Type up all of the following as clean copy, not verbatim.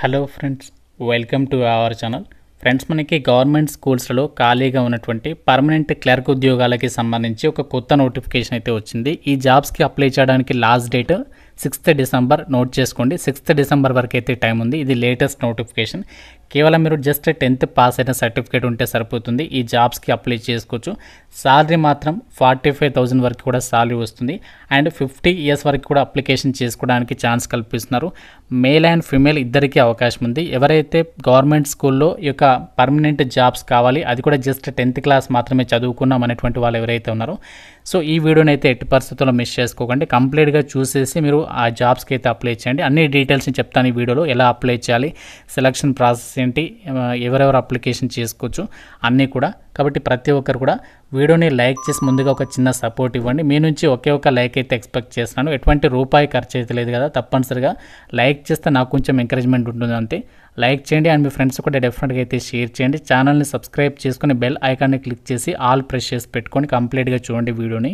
Hello friends, welcome to our channel. Friends, మనకి government స్కూల్స్లో ఖాళీగా ఉన్నటువంటి పర్మనెంట్ క్లర్క్ ఉద్యోగాలకి సంబంధించి ఒక కొత్త నోటిఫికేషన్ అయితే వచ్చింది. ఈ జాబ్స్కి అప్లై చేయడానికి last date 6th December. Note చేసుకోండి, 6th డిసెంబర్ వరకు అయితే టైం ఉంది. ఇది లేటెస్ట్ నోటిఫికేషన్. కేవలం మీరు జస్ట్ 10th పాస్ అయిన సర్టిఫికేట్ ఉంటే సరిపోతుంది. ఈ జాబ్స్కి అప్లై చేసుకోవచ్చు. శాలరీ మాత్రం 45,000 వరకు కూడా శాలరీ వస్తుంది. అండ్ 50 years వరకు కూడా అప్లికేషన్ చేసుకోవడానికి ఛాన్స్ కల్పిస్తున్నారు. మేల్ అండ్ ఫీమేల్ ఇద్దరికీ అవకాశం ఉంది. ఎవరైతే గవర్నమెంట్ స్కూల్లో ఈ యొక్క పర్మనెంట్ జాబ్స్ కావాలి, అది కూడా జస్ట్ 10th క్లాస్ మాత్రమే చదువుకున్నాం అనేటువంటి వాళ్ళు ఎవరైతే ఉన్నారో, సో ఈ వీడియోని అయితే ఎట్టి పరిస్థితుల్లో మిస్ చేసుకోకండి. కంప్లీట్గా చూసేసి మీరు ఆ జాబ్స్కి అయితే అప్లై చేయండి. అన్ని డీటెయిల్స్ని చెప్తాను ఈ వీడియోలో. ఎలా అప్లై చేయాలి, సెలక్షన్ ప్రాసెస్ ఏంటి, ఎవరెవరు అప్లికేషన్ చేసుకోవచ్చు అన్నీ కూడా. కాబట్టి ప్రతి ఒక్కరు కూడా వీడియోని లైక్ చేసి ముందుగా ఒక చిన్న సపోర్ట్ ఇవ్వండి. మీ నుంచి ఒకే ఒక లైక్ అయితే ఎక్స్పెక్ట్ చేస్తున్నాను. ఎటువంటి రూపాయి ఖర్చు అయితే లేదు కదా, తప్పనిసరిగా లైక్ చేస్తే నాకు కొంచెం ఎంకరేజ్మెంట్ ఉంటుంది అంతే. లైక్ చేయండి అండ్ మీ ఫ్రెండ్స్ కూడా డెఫినెట్గా అయితే షేర్ చేయండి. ఛానల్ని సబ్స్క్రైబ్ చేసుకుని బెల్ ఐకాన్ని క్లిక్ చేసి ఆల్ ప్రెస్ చేసి పెట్టుకొని కంప్లీట్గా చూడండి వీడియోని.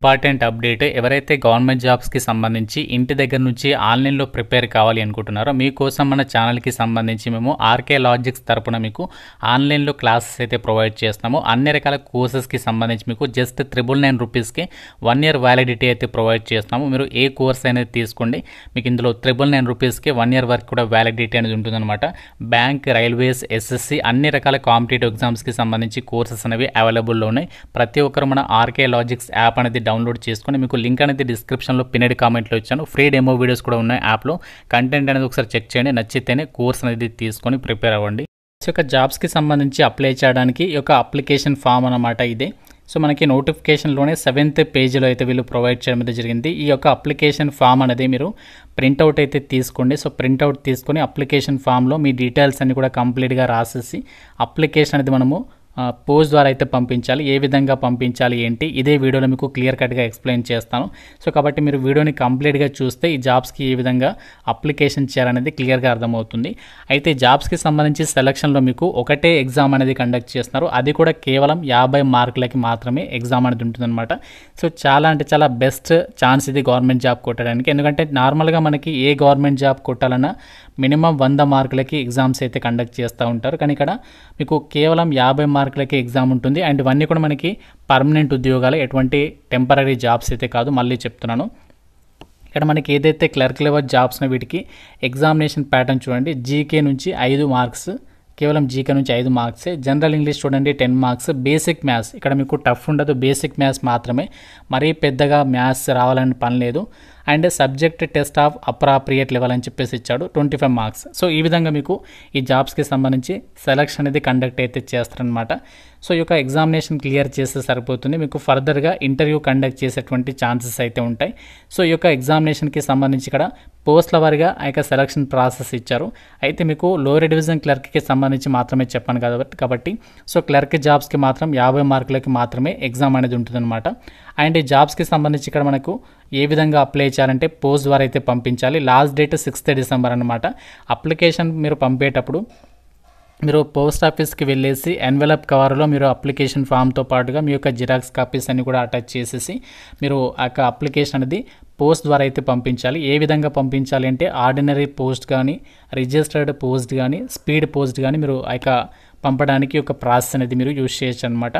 ఇంపార్టెంట్ అప్డేట్, ఎవరైతే గవర్నమెంట్ జాబ్స్కి సంబంధించి ఇంటి దగ్గర నుంచి ఆన్లైన్లో ప్రిపేర్ కావాలి అనుకుంటున్నారో, మీకోసం మన ఛానల్కి సంబంధించి మేము ఆర్కే లాజిక్స్ తరపున మీకు ఆన్లైన్లో క్లాసెస్ అయితే ప్రొవైడ్ చేస్తాము. అన్ని రకాల కోర్సెస్కి సంబంధించి మీకు జస్ట్ 999 రూపీస్కి 1 year వ్యాలిడిటీ అయితే ప్రొవైడ్ చేస్తాము. మీరు ఏ కోర్స్ అనేది తీసుకోండి, మీకు ఇందులో 999 రూపీస్కి 1 year వరకు కూడా వ్యాలిడిటీ అనేది ఉంటుందన్నమాట. బ్యాంక్, రైల్వేస్, ఎస్ఎస్సి అన్ని రకాల కాంపిటేటివ్ ఎగ్జామ్స్కి సంబంధించి కోర్సెస్ అనేవి అవైలబుల్లో ఉన్నాయి. ప్రతి ఒక్కరు మన ఆర్కే లాజిక్స్ యాప్ అనేది డౌన్లోడ్ చేసుకొని, మీకు లింక్ అనేది డిస్క్రిప్షన్లో పిన్నెడ్ కామెంట్లో ఇచ్చాను. ఫ్రీ డెమో వీడియోస్ కూడా ఉన్నాయి యాప్లో. కంటెంట్ అనేది ఒకసారి చెక్ చేయండి, నచ్చితేనే కోర్స్ అనేది తీసుకొని ప్రిపేర్ అవ్వండి. ఈ యొక్క జాబ్స్కి సంబంధించి అప్లై చేయడానికి ఈ యొక్క అప్లికేషన్ ఫామ్ అన్నమాట ఇదే. సో మనకి నోటిఫికేషన్లోనే 7th పేజీలో అయితే వీళ్ళు ప్రొవైడ్ చేయడం అయితే జరిగింది. ఈ యొక్క అప్లికేషన్ ఫామ్ అనేది మీరు ప్రింట్అవుట్ అయితే తీసుకోండి. సో ప్రింట్అవుట్ తీసుకొని అప్లికేషన్ ఫామ్లో మీ డీటెయిల్స్ అన్ని కూడా కంప్లీట్గా రాసేసి అప్లికేషన్ అనేది మనము పోస్ట్ ద్వారా అయితే పంపించాలి. ఏ విధంగా పంపించాలి ఏంటి, ఇదే వీడియోలో మీకు క్లియర్ కట్గా ఎక్స్ప్లెయిన్ చేస్తాను. సో కాబట్టి మీరు వీడియోని కంప్లీట్గా చూస్తే ఈ జాబ్స్కి ఏ విధంగా అప్లికేషన్ చేయాలనేది క్లియర్గా అర్థమవుతుంది. అయితే జాబ్స్కి సంబంధించి సెలక్షన్లో మీకు ఒకటే ఎగ్జామ్ అనేది కండక్ట్ చేస్తున్నారు. అది కూడా కేవలం 50 మార్కులకి మాత్రమే ఎగ్జామ్ అనేది ఉంటుందన్నమాట. సో చాలా అంటే చాలా బెస్ట్ ఛాన్స్ ఇది గవర్నమెంట్ జాబ్ కొట్టడానికి. ఎందుకంటే నార్మల్గా మనకి ఏ గవర్నమెంట్ జాబ్ కొట్టాలన్నా మినిమం 100 మార్కులకి ఎగ్జామ్స్ అయితే కండక్ట్ చేస్తూ ఉంటారు. కానీ ఇక్కడ మీకు కేవలం 50 మార్కులకి ఎగ్జామ్ ఉంటుంది. అండ్ ఇవన్నీ కూడా మనకి పర్మనెంట్ ఉద్యోగాలు, ఎటువంటి టెంపరీ జాబ్స్ అయితే కాదు. మళ్ళీ చెప్తున్నాను, ఇక్కడ మనకి ఏదైతే క్లర్క్ లెవెల్ జాబ్స్ వీటికి ఎగ్జామినేషన్ ప్యాటర్న్ చూడండి. జీకే నుంచి 5 మార్క్స్, కేవలం జీకే నుంచి 5 మార్క్సే. జనరల్ ఇంగ్లీష్ చూడండి 10 మార్క్స్. బేసిక్ మ్యాథ్స్, ఇక్కడ మీకు టఫ్ ఉండదు, బేసిక్ మ్యాథ్స్ మాత్రమే, మరీ పెద్దగా మ్యాథ్స్ రావాలని పని లేదు. And subject test of appropriate level అని చెప్పేసి ఇచ్చాడు, 25 మార్క్స్. సో ఈ విధంగా మీకు ఈ జాబ్స్కి సంబంధించి సెలక్షన్ అనేది కండక్ట్ అయితే చేస్తారనమాట. సో ఈ యొక్క ఎగ్జామినేషన్ క్లియర్ చేస్తే సరిపోతుంది. మీకు ఫర్దర్గా ఇంటర్వ్యూ కండక్ట్ చేసేటువంటి ఛాన్సెస్ అయితే ఉంటాయి. సో ఈ యొక్క ఎగ్జామినేషన్కి సంబంధించి ఇక్కడ పోస్ట్ల వారిగా ఆ యొక్క సెలక్షన్ ప్రాసెస్ ఇచ్చారు. అయితే మీకు లోయర్ డివిజన్ క్లర్క్కి సంబంధించి మాత్రమే చెప్పాను కాబట్టి సో క్లర్క్ జాబ్స్కి మాత్రం 50 మార్కులకి మాత్రమే ఎగ్జామ్ అనేది ఉంటుందన్నమాట. అండ్ ఈ జాబ్స్కి సంబంధించి ఇక్కడ మనకు ఏ విధంగా అప్లై చేయాలంటే పోస్ట్ ద్వారా అయితే పంపించాలి. లాస్ట్ డేట్ 6th డిసెంబర్ అనమాట. అప్లికేషన్ మీరు పంపేటప్పుడు మీరు పోస్ట్ ఆఫీస్కి వెళ్ళేసి ఎన్వెలప్ కవర్లో మీరు అప్లికేషన్ ఫామ్తో పాటుగా మీ యొక్క జిరాక్స్ కాపీస్ అన్ని కూడా అటాచ్ చేసేసి మీరు ఆ యొక్క అప్లికేషన్ అనేది పోస్ట్ ద్వారా అయితే పంపించాలి. ఏ విధంగా పంపించాలి అంటే ఆర్డినరీ పోస్ట్ కానీ, రిజిస్టర్డ్ పోస్ట్ కానీ, స్పీడ్ పోస్ట్ కానీ మీరు ఆ యొక్క పంపడానికి ఒక ప్రాసెస్ అనేది మీరు యూజ్ చేయొచ్చు అనమాట.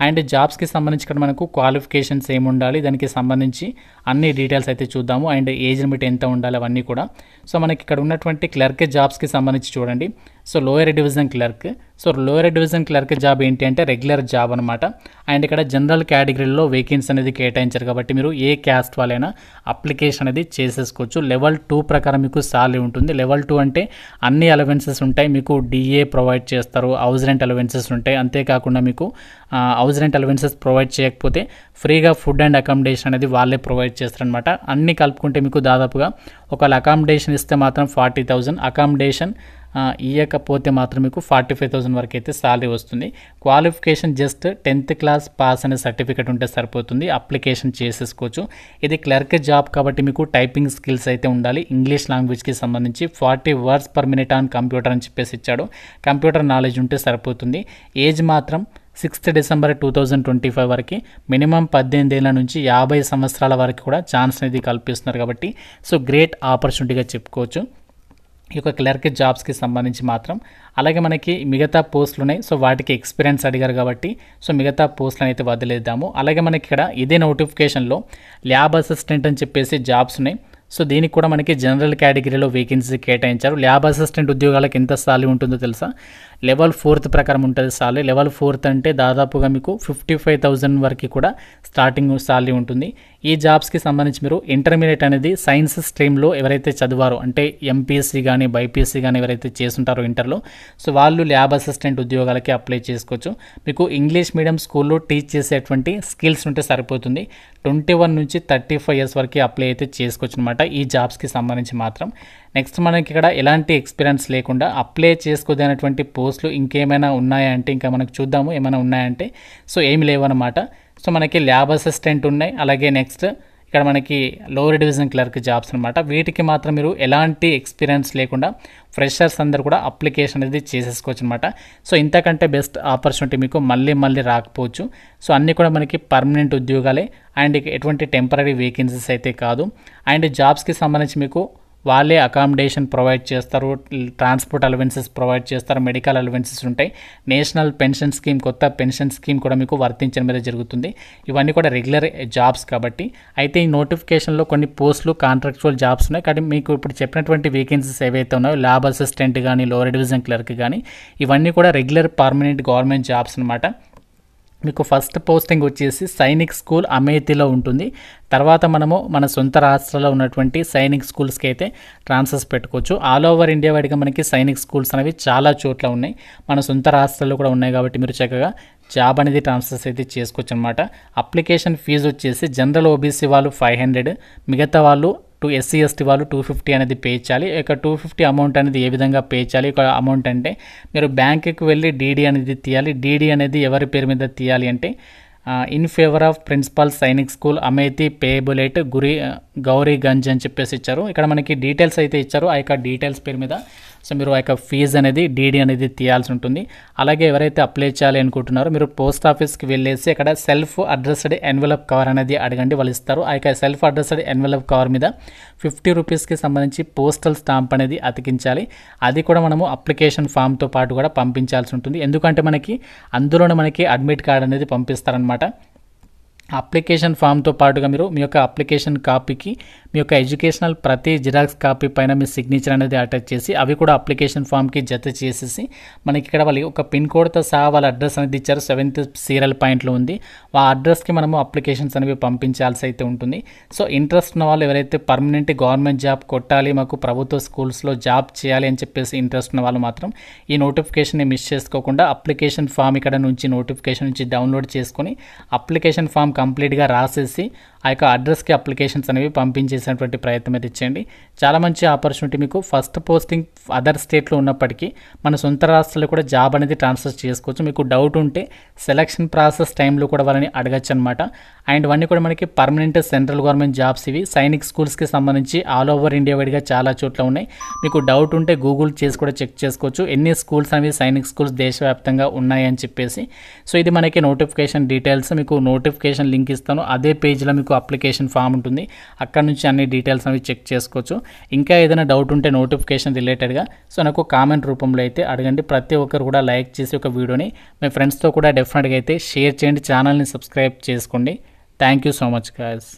అండ్ జాబ్స్కి సంబంధించి ఇక్కడ మనకు క్వాలిఫికేషన్స్ ఏమి ఉండాలి, దానికి సంబంధించి అన్ని డీటెయిల్స్ అయితే చూద్దాము. అండ్ ఏజ్ లిమిట్ ఎంత ఉండాలి అవన్నీ కూడా. సో మనకి ఇక్కడ ఉన్నటువంటి క్లర్క్ జాబ్స్కి సంబంధించి చూడండి. So lower division clerk, so lower division clerk job ఏంటి అంటే రెగ్యులర్ జాబ్ అనమాట. అండ్ ఇక్కడ జనరల్ కేటగిరీలో వేకెన్సీ అనేది కేటాయించారు కాబట్టి మీరు ఏ క్యాస్ట్ వాళ్ళైనా అప్లికేషన్ అనేది చేసేసుకోవచ్చు. లెవెల్ 2 ప్రకారం మీకు సాలరీ ఉంటుంది. లెవెల్ 2 అంటే అన్ని అలవెన్సెస్ ఉంటాయి. మీకు డిఏ ప్రొవైడ్ చేస్తారు, హౌస్ రెంట్ అలవెన్సెస్ ఉంటాయి. అంతేకాకుండా మీకు హౌస్ రెంట్ అలవెన్సెస్ ప్రొవైడ్ చేయకపోతే ఫ్రీగా ఫుడ్ అండ్ అకామిడేషన్ అనేది వాళ్ళే ప్రొవైడ్ చేస్తారనమాట. అన్నీ కలుపుకుంటే మీకు దాదాపుగా ఒకవేళ అకామిడేషన్ ఇస్తే మాత్రం 40,000, అకామిడేషన్ ఇవ్వకపోతే మాత్రం మీకు 45,000 వరకు అయితే శాలరీ వస్తుంది. Qualification just 10th class pass అనే సర్టిఫికేట్ ఉంటే సరిపోతుంది, అప్లికేషన్ చేసేసుకోవచ్చు. ఇది క్లర్క్ జాబ్ కాబట్టి మీకు టైపింగ్ స్కిల్స్ అయితే ఉండాలి. ఇంగ్లీష్ లాంగ్వేజ్కి సంబంధించి 40 words per minute on computer అని చెప్పేసి ఇచ్చాడు. కంప్యూటర్ నాలెడ్జ్ ఉంటే సరిపోతుంది. ఏజ్ మాత్రం 6th డిసెంబర్ 2025 వరకు, మినిమం 18 ఏళ్ల నుంచి 50 సంవత్సరాల వరకు కూడా ఛాన్స్ అనేది కల్పిస్తున్నారు కాబట్టి సో గ్రేట్ ఆపర్చునిటీగా చెప్పుకోవచ్చు. ఈ యొక్క క్లర్క్ జాబ్స్కి సంబంధించి మాత్రం. అలాగే మనకి మిగతా పోస్టులు ఉన్నాయి. సో వాటికి ఎక్స్పీరియన్స్ అడిగారు కాబట్టి సో మిగతా పోస్టులను అయితే వదిలేద్దాము. అలాగే మనకి ఇక్కడ ఇదే నోటిఫికేషన్లో ల్యాబ్ అసిస్టెంట్ అని చెప్పేసి జాబ్స్ ఉన్నాయి. సో దీనికి కూడా మనకి జనరల్ కేటగిరీలో వేకెన్సీ కేటాయించారు. ల్యాబ్ అసిస్టెంట్ ఉద్యోగాలకు ఎంత సాలరీ ఉంటుందో తెలుసా? లెవెల్ 4 ప్రకారం ఉంటుంది సాలరీ. లెవెల్ 4 అంటే దాదాపుగా మీకు 55,000 వరకు కూడా స్టార్టింగ్ సాలరీ ఉంటుంది. ఈ జాబ్స్కి సంబంధించి మీరు ఇంటర్మీడియట్ అనేది సైన్స్ స్ట్రీమ్లో ఎవరైతే చదివారో అంటే ఎంపీఎస్సీ కానీ బైపీఎస్సీ కానీ ఎవరైతే చేస్తుంటారో ఇంటర్లో సో వాళ్ళు ల్యాబ్ అసిస్టెంట్ ఉద్యోగాలకి అప్లై చేసుకోవచ్చు. మీకు ఇంగ్లీష్ మీడియం స్కూల్లో టీచ్ చేసేటువంటి స్కిల్స్ ఉంటే సరిపోతుంది. 21 నుంచి 35 ఇయర్స్ వరకు అప్లై అయితే చేసుకోవచ్చు అనమాట ఈ జాబ్స్కి సంబంధించి మాత్రం. నెక్స్ట్ మనకి ఇక్కడ ఎలాంటి ఎక్స్పీరియన్స్ లేకుండా అప్లై చేసుకోదైనటువంటి పోస్టులు ఇంకేమైనా ఉన్నాయా అంటే ఇంకా మనకు చూద్దాము ఏమైనా ఉన్నాయంటే సో ఏమి లేవు అనమాట. సో మనకి ల్యాబ్ అసిస్టెంట్ ఉన్నాయి. అలాగే నెక్స్ట్ ఇక్కడ మనకి లోవర్ డివిజన్ క్లర్క్ జాబ్స్ అనమాట. వీటికి మాత్రం మీరు ఎలాంటి ఎక్స్పీరియన్స్ లేకుండా ఫ్రెషర్స్ అందరు కూడా అప్లికేషన్ అనేది చేసేసుకోవచ్చు అనమాట. సో ఇంతకంటే బెస్ట్ ఆపర్చునిటీ మీకు మళ్ళీ రాకపోవచ్చు. సో అన్నీ కూడా మనకి పర్మనెంట్ ఉద్యోగాలే అండ్ ఎటువంటి టెంపరీ వేకెన్సీస్ అయితే కాదు. అండ్ జాబ్స్కి సంబంధించి మీకు వాళ్ళే అకామిడేషన్ ప్రొవైడ్ చేస్తారు, ట్రాన్స్పోర్ట్ అలవెన్సెస్ ప్రొవైడ్ చేస్తారు, మెడికల్ అలవెన్సెస్ ఉంటాయి, నేషనల్ పెన్షన్ స్కీమ్ కొత్త పెన్షన్ స్కీమ్ కూడా మీకు వర్తించడం మీద జరుగుతుంది. ఇవన్నీ కూడా రెగ్యులర్ జాబ్స్ కాబట్టి. అయితే ఈ నోటిఫికేషన్లో కొన్ని పోస్టులు కాంట్రాక్చువల్ జాబ్స్ ఉన్నాయి. కానీ మీకు ఇప్పుడు చెప్పినటువంటి వేకెన్సీస్ ఏవైతే ఉన్నాయో ల్యాబ్ అసిస్టెంట్ కానీ లోవర్ డివిజన్ క్లర్క్ కానీ ఇవన్నీ కూడా రెగ్యులర్ పర్మనెంట్ గవర్నమెంట్ జాబ్స్ అనమాట. మీకు ఫస్ట్ పోస్టింగ్ వచ్చేసి సైనిక్ స్కూల్ అమేథీలో ఉంటుంది. తర్వాత మనము మన సొంత రాష్ట్రాల్లో ఉన్నటువంటి సైనిక్ స్కూల్స్కి అయితే ట్రాన్స్ఫర్స్ పెట్టుకోవచ్చు. ఆల్ ఓవర్ ఇండియా వైడ్గా మనకి సైనిక్ స్కూల్స్ అనేవి చాలా చోట్ల ఉన్నాయి. మన సొంత రాష్ట్రాల్లో కూడా ఉన్నాయి కాబట్టి మీరు చక్కగా జాబ్ అనేది ట్రాన్స్ఫర్స్ అయితే చేసుకోవచ్చు అనమాట. అప్లికేషన్ ఫీజు వచ్చేసి జనరల్ ఓబీసీ వాళ్ళు 500, మిగతా వాళ్ళు ఎస్సీ ఎస్టీ వాళ్ళు 250 అనేది పే చేయాలి. ఇక 250 అమౌంట్ అనేది ఏ విధంగా పే చేయాలి? ఒక అమౌంట్ అంటే మీరు బ్యాంకుకి వెళ్ళి డీడీ అనేది తీయాలి. డీడీ అనేది ఎవరి పేరు మీద తీయాలి అంటే in favour of principal Sainik School Amethi payable at Gauriganj అని చెప్పేసి ఇచ్చారు. ఇక్కడ మనకి డీటెయిల్స్ అయితే ఇచ్చారు. ఆ యొక్క డీటెయిల్స్ పేరు మీద సో మీరు ఆ యొక్క ఫీజు అనేది డీడీ అనేది తీయాల్సి ఉంటుంది. అలాగే ఎవరైతే అప్లై చేయాలి అనుకుంటున్నారో మీరు పోస్ట్ ఆఫీస్కి వెళ్ళేసి అక్కడ సెల్ఫ్ అడ్రస్డ్ ఎన్వలప్ కవర్ అనేది అడగండి, వాళ్ళు ఇస్తారు. ఆ యొక్క సెల్ఫ్ అడ్రస్డ్ ఎన్వలప్ కవర్ మీద 50 రూపీస్కి సంబంధించి పోస్టల్ స్టాంప్ అనేది అతికించాలి. అది కూడా మనము అప్లికేషన్ ఫామ్తో పాటు కూడా పంపించాల్సి ఉంటుంది. ఎందుకంటే మనకి అందులోనే మనకి అడ్మిట్ కార్డ్ అనేది పంపిస్తారనమాట. అప్లికేషన్ ఫామ్తో పాటుగా మీరు మీ యొక్క అప్లికేషన్ కాపీకి మీ యొక్క ఎడ్యుకేషనల్ ప్రతి జిరాక్స్ కాపీ పైన మీ సిగ్నేచర్ అనేది అటాచ్ చేసి అవి కూడా అప్లికేషన్ ఫామ్కి జత చేసేసి మనకి ఇక్కడ వాళ్ళు ఒక పిన్ కోడ్తో సహా వాళ్ళ అడ్రస్ అనేది ఇచ్చారు. 7th సీరియల్ పాయింట్లో ఉంది. ఆ అడ్రస్కి మనము అప్లికేషన్స్ అనేవి పంపించాల్సి అయితే ఉంటుంది. సో ఇంట్రెస్ట్ ఉన్న వాళ్ళు ఎవరైతే పర్మనెంట్ గవర్నమెంట్ జాబ్ కొట్టాలి, మాకు ప్రభుత్వ స్కూల్స్లో జాబ్ చేయాలి అని చెప్పేసి ఇంట్రెస్ట్ ఉన్న వాళ్ళు మాత్రం ఈ నోటిఫికేషన్ని మిస్ చేసుకోకుండా అప్లికేషన్ ఫామ్ ఇక్కడ నుంచి నోటిఫికేషన్ నుంచి డౌన్లోడ్ చేసుకొని అప్లికేషన్ ఫామ్ కంప్లీట్గా రాసేసి ఆ యొక్క అడ్రస్కి అప్లికేషన్స్ అనేవి పంపించేసినటువంటి ప్రయత్నం అయితే ఇచ్చేయండి. చాలా మంచి ఆపర్చునిటీ. మీకు ఫస్ట్ పోస్టింగ్ అదర్ స్టేట్లో ఉన్నప్పటికీ మన సొంత రాష్ట్రాల్లో కూడా జాబ్ అనేది ట్రాన్స్ఫర్ చేసుకోవచ్చు. మీకు డౌట్ ఉంటే సెలక్షన్ ప్రాసెస్ టైంలో కూడా వాళ్ళని అడగచ్చు అనమాట. అండ్ ఇవన్నీ కూడా మనకి పర్మనెంట్ సెంట్రల్ గవర్నమెంట్ జాబ్స్ ఇవి. సైనిక్ స్కూల్స్కి సంబంధించి ఆల్ ఓవర్ ఇండియా వైడ్గా చాలా చోట్ల ఉన్నాయి. మీకు డౌట్ ఉంటే గూగుల్ చేసి కూడా చెక్ చేసుకోవచ్చు ఎన్ని స్కూల్స్ అనేవి సైనిక్ స్కూల్స్ దేశవ్యాప్తంగా ఉన్నాయని చెప్పేసి. సో ఇది మనకి నోటిఫికేషన్ డీటెయిల్స్. మీకు నోటిఫికేషన్ లింక్ ఇస్తాను. అదే పేజ్లో మీకు అప్లికేషన్ ఫామ్ ఉంటుంది. అక్కడ నుంచి అన్ని డీటెయిల్స్ అనేవి చెక్ చేసుకోవచ్చు. ఇంకా ఏదైనా డౌట్ ఉంటే నోటిఫికేషన్ రిలేటెడ్గా సో నాకు కామెంట్ రూపంలో అయితే అడగండి. ప్రతి ఒక్కరు కూడా లైక్ చేసి ఒక వీడియోని మీ ఫ్రెండ్స్తో కూడా డెఫినెట్గా అయితే షేర్ చేయండి. ఛానల్ని సబ్స్క్రైబ్ చేసుకోండి. Thank you so much guys.